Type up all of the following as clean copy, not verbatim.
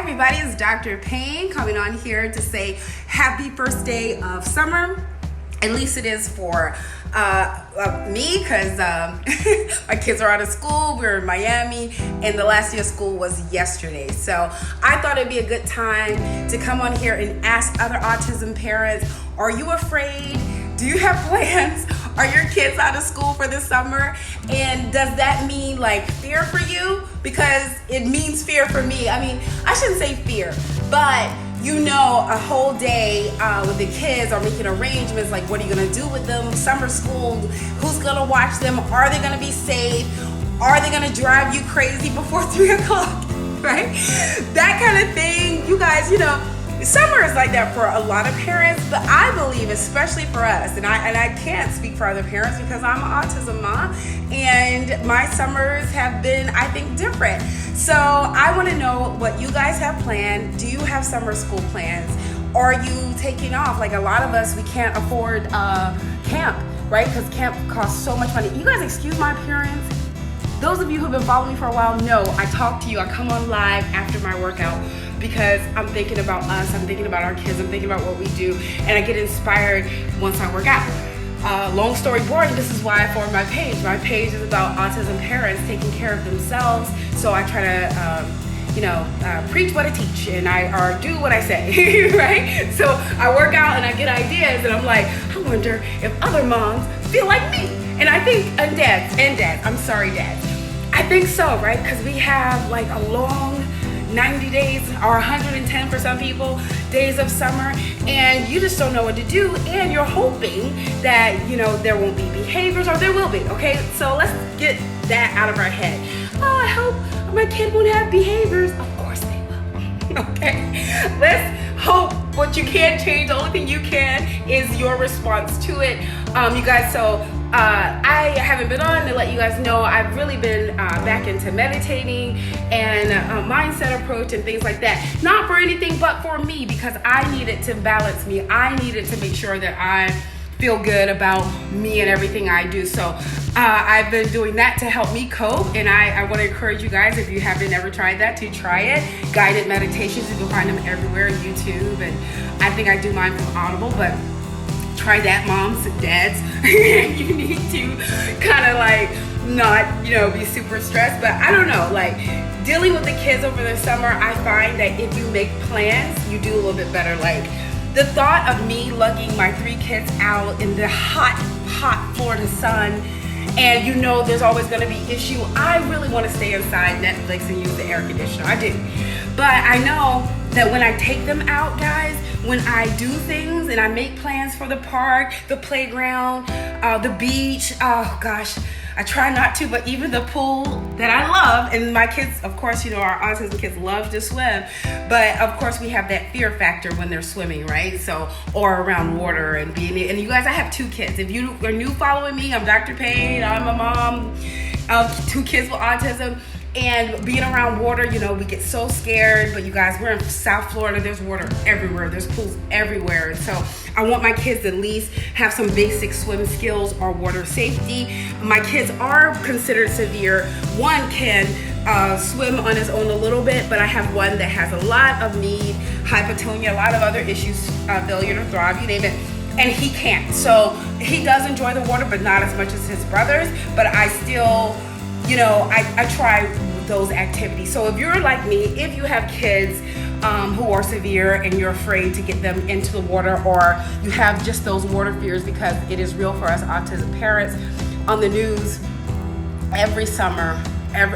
everybody, it's Dr. Payne coming on here to say happy first day of summer. At least it is for me, because my kids are out of school. We're in Miami and the last day of school was yesterday. So I thought it'd be a good time to come on here and ask other autism parents, are you afraid? Do you have plans? Are your kids out of school for this summer? And does that mean like fear for you? Because it means fear for me. I mean, I shouldn't say fear, but you know, a whole day with the kids are making arrangements, like what are you gonna do with them? Summer school, who's gonna watch them? Are they gonna be safe? Are they gonna drive you crazy before 3 o'clock, right? That kind of thing, you guys, you know, summer is like that for a lot of parents, but I believe, especially for us, and I can't speak for other parents because I'm an autism mom, and my summers have been, I think, different. So I want to know what you guys have planned. Do you have summer school plans? Are you taking off? Like a lot of us, we can't afford camp, right? Because camp costs so much money. You guys excuse my appearance. Those of you who've been following me for a while know I talk to you. I come on live after my workout because I'm thinking about us, I'm thinking about our kids, I'm thinking about what we do, and I get inspired once I work out. Long story boring, this is why I formed my page. My page is about autism parents taking care of themselves, so I try to preach what I teach and or do what I say, right? So I work out and I get ideas and I'm like, I wonder if other moms feel like me. And I think, and dads, I'm sorry dads, I think so, right? Because we have like a long 90 days or 110 for some people days of summer, and you just don't know what to do, and you're hoping that, you know, there won't be behaviors, or there will be. Okay, so let's get that out of our head. Oh, I hope my kid won't have behaviors. Of course they will. Okay, let's hope. What you can't change, the only thing you can is your response to it. You guys, so I haven't been on to let you guys know I've really been back into meditating and mindset approach and things like that. Not for anything but for me, because I needed to balance me. I needed to make sure that I feel good about me and everything I do. So I've been doing that to help me cope, and I want to encourage you guys, if you haven't ever tried that, to try it. Guided meditations, you can find them everywhere, YouTube, and I think I do mine from Audible, but try that, moms and dads. You need to kind of like not, you know, be super stressed, but I don't know, like dealing with the kids over the summer, I find that if you make plans, you do a little bit better. Like the thought of me lugging my 3 kids out in the hot Florida sun, and you know there's always going to be issue. I really want to stay inside Netflix and use the air conditioner. I do. But I know that when I take them out, guys, when I do things and I make plans for the park, the playground, the beach, oh gosh, I try not to, but even the pool that I love, and my kids, of course, you know, our autism kids love to swim, but of course we have that fear factor when they're swimming, right? So, or around water and being, and you guys, I have 2 kids. If you are new following me, I'm Dr. Payne, I'm a mom of 2 kids with autism. And being around water, you know, we get so scared, but you guys, we're in South Florida, there's water everywhere, there's pools everywhere. And so I want my kids to at least have some basic swim skills or water safety. My kids are considered severe. One can swim on his own a little bit, but I have one that has a lot of need, hypotonia, a lot of other issues, failure to thrive, you name it. And he can't. So he does enjoy the water, but not as much as his brothers. But I still, you know, I try those activities. So if you're like me, if you have kids who are severe and you're afraid to get them into the water, or you have just those water fears, because it is real for us autism parents, on the news every summer,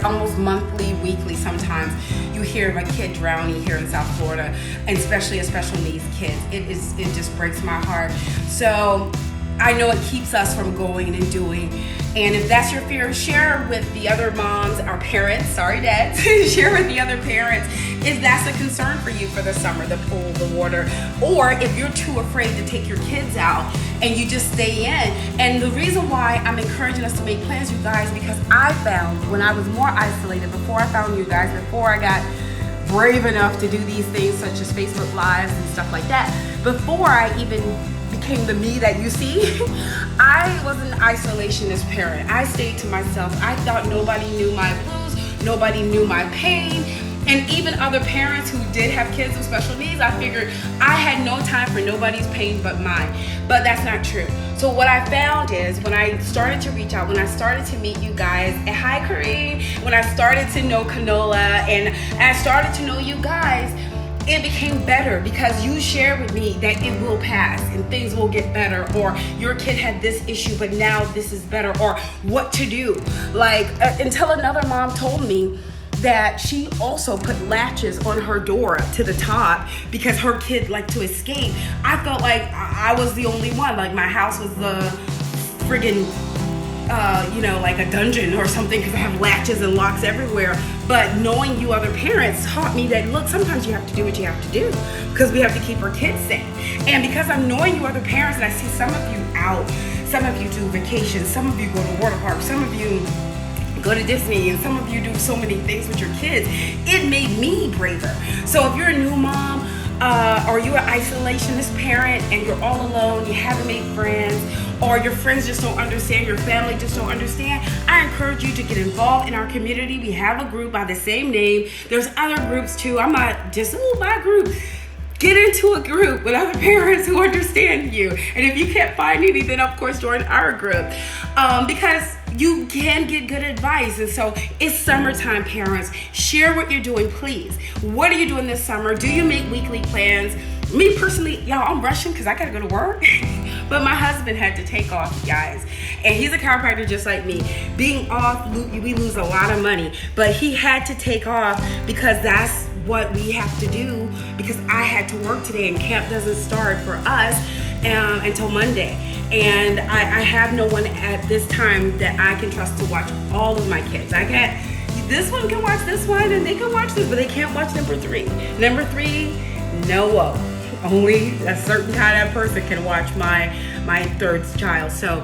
almost monthly, weekly sometimes, you hear of a kid drowning here in South Florida, and especially a special needs kid. It just breaks my heart. So I know it keeps us from going and doing. And if that's your fear, share with the other moms or parents, sorry dads, share with the other parents if that's a concern for you for the summer, the pool, the water, or if you're too afraid to take your kids out and you just stay in. And the reason why I'm encouraging us to make plans, you guys, because I found when I was more isolated, before I found you guys, before I got brave enough to do these things such as Facebook Lives and stuff like that, before I even became the me that you see, I was an isolationist parent. I stayed to myself. I thought nobody knew my blues, nobody knew my pain, And even other parents who did have kids with special needs, I figured I had no time for nobody's pain but mine. But that's not true. So what I found is when I started to reach out, when I started to meet you guys, and hi Kareem, when I started to know Canola and I started to know you guys, it became better because you shared with me that it will pass and things will get better, or your kid had this issue but now this is better, or what to do. Like until another mom told me that she also put latches on her door to the top because her kid liked to escape. I felt like I was the only one, like my house was the friggin' like a dungeon or something because I have latches and locks everywhere. But knowing you other parents taught me that, look, sometimes you have to do what you have to do because we have to keep our kids safe. And because I'm knowing you other parents and I see some of you out, some of you do vacations, some of you go to water parks, some of you go to Disney, and some of you do so many things with your kids, it made me braver. So if you're a new mom, or you're an isolationist parent and you're all alone, you haven't made friends, or your friends just don't understand, your family just don't understand, I encourage you to get involved in our community. We have a group by the same name. There's other groups too. I'm not just, my group. Get into a group with other parents who understand you. And if you can't find any, then of course join our group. Because you can get good advice. And so it's summertime, parents. Share what you're doing, please. What are you doing this summer? Do you make weekly plans? Me personally, y'all, I'm rushing because I gotta go to work. But my husband had to take off, guys. And he's a chiropractor just like me. Being off, we lose a lot of money. But he had to take off because that's what we have to do, because I had to work today and camp doesn't start for us until Monday. And I have no one at this time that I can trust to watch all of my kids. I can't, this one can watch this one and they can watch this, but they can't watch number 3. Number 3, no. Only a certain kind of person can watch my third child. So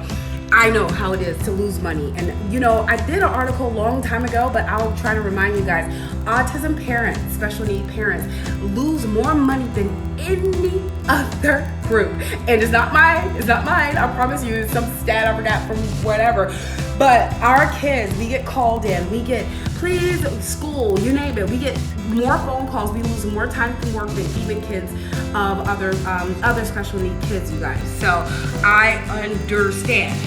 I know how it is to lose money. And I did an article a long time ago, but I'll try to remind you guys, autism parents, special need parents, lose more money than any other group. And it's not mine, I promise you, it's some stat I forgot from whatever. But our kids, we get called in, we get, please, school, you name it, we get more phone calls, we lose more time from work than even kids of other special need kids, you guys. So I understand.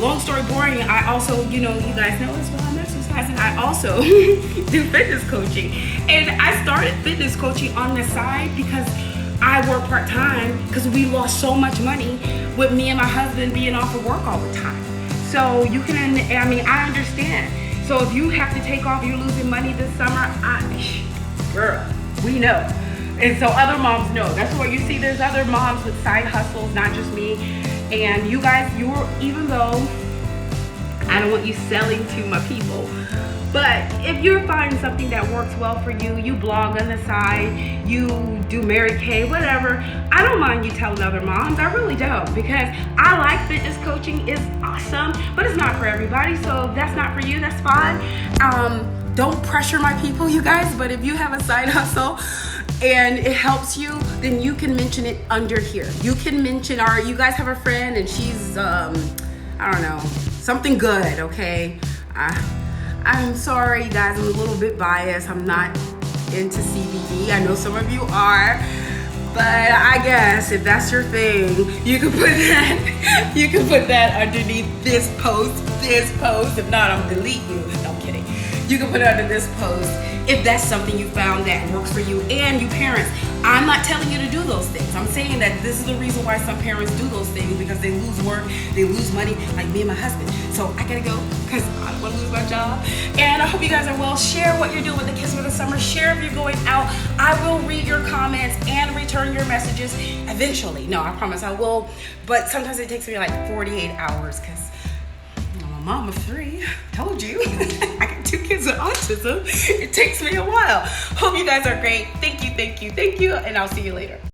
Long story boring, I also, you guys know as well, I'm exercising. I also do fitness coaching. And I started fitness coaching on the side because I work part-time because we lost so much money with me and my husband being off of work all the time. So you can, I understand. So if you have to take off, you're losing money this summer, girl, we know. And so other moms know. That's what you see. There's other moms with side hustles, not just me. And you guys, even though I don't want you selling to my people, but if you're finding something that works well for you, you blog on the side, you do Mary Kay, whatever, I don't mind you telling other moms. I really don't, because I like fitness coaching. It's awesome, but it's not for everybody. So if that's not for you, that's fine. Don't pressure my people, you guys, but if you have a side hustle and it helps you, then you can mention it under here. You can mention, you guys have a friend and she's, I don't know, something good, okay? I'm sorry, guys, I'm a little bit biased. I'm not into CBD. I know some of you are, but I guess if that's your thing, you can put that underneath this post. If not, I'm gonna delete you. No, I'm kidding. You can put it under this post if that's something you found that works for you. And you parents, I'm not telling you to do those things. I'm saying that this is the reason why some parents do those things, because they lose work, they lose money, like me and my husband. So I gotta go because I don't want to lose my job. And I hope you guys are well. Share what you're doing with the kids for the summer. Share if you're going out. I will read your comments and return your messages eventually. No, I promise I will. But sometimes it takes me like 48 hours because I'm a mom of 3. Told you. I got 2 kids with autism. It takes me a while. Hope you guys are great. Thank you. And I'll see you later.